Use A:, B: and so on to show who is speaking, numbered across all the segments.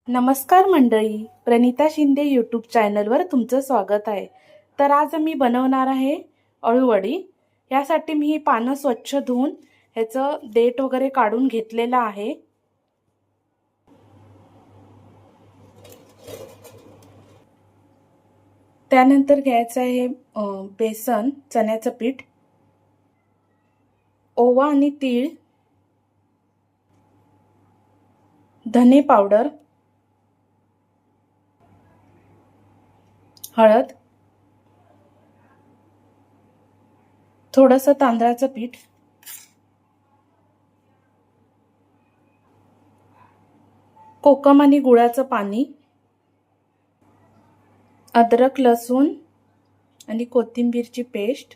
A: नमस्कार मंडळी, प्रणिता शिंदे यूट्यूब चॅनलवर तुमचं स्वागत आहे। तर आज मी बनवणार आहे अळूवडी। यासाठी मी ही पानं स्वच्छ धुवून ह्याचं देठ वगैरे काढून घेतलेलं आहे। त्यानंतर घ्यायचं आहे बेसन, चण्याचं पीठ, ओवा आणि तीळ, धने पावडर, हळद, थोडंसं तांदळाचं पीठ, कोकम आणि गुळाचं पाणी, अद्रक, लसूण आणि कोथिंबीरची पेस्ट,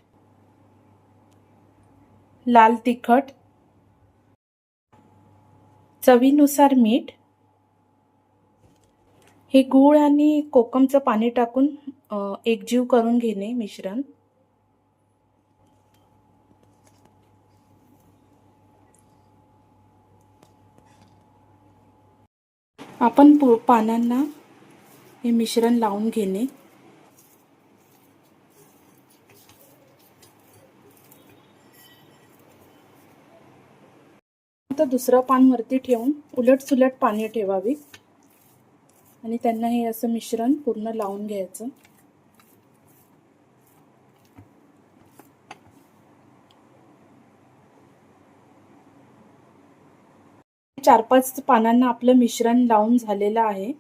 A: लाल तिखट, चवीनुसार मीठ। हे गूळ आणि कोकमचं पाणी टाकून एकजीव करून घेणे मिश्रण। आपण पानांना हे मिश्रण लावून घेणे। आता दुसरं पान वरती ठेवून उलट सुलट पाणी ठेवावी आणि त्यांना हे असं मिश्रण पूर्ण लावून घ्यायचं। चार पाच पानांना आपलं मिश्रण लावून झालेलं आहे।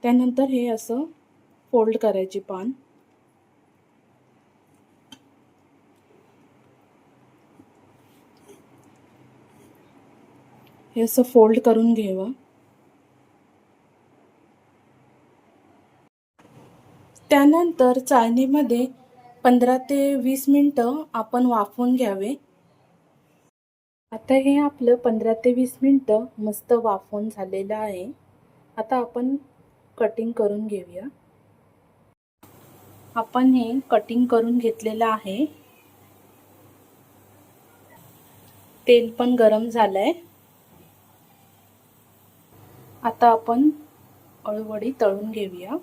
A: त्यानंतर हे असं फोल्ड करायची पान। हे असं फोल्ड करून घ्यावं। त्यानंतर चाळणीमध्ये 15 ते 20 मिनिटं आपण वाफवून घ्यावे। आता हे आपलं 15 ते 20 मिनिटं मस्त वाफवून झालेलं आहे। आता आपण कटिंग करून घेऊया। आपण हे कटिंग करून घेतलेलं आहे। तेल पण गरम झालंय। आता आपण अळूवडी तळून घेऊया।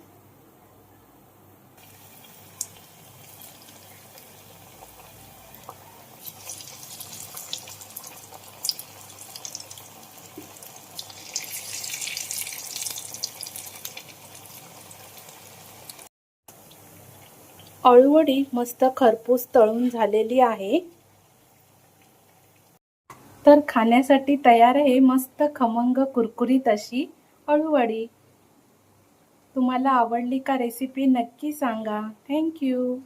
A: अळूवडी मस्त खरपूस तळून झालेली आहे। तर खाण्यासाठी तयार आहे मस्त खमंग कुरकुरीत अशी अळूवडी। तुम्हाला आवडली का रेसिपी नक्की सांगा। Thank you.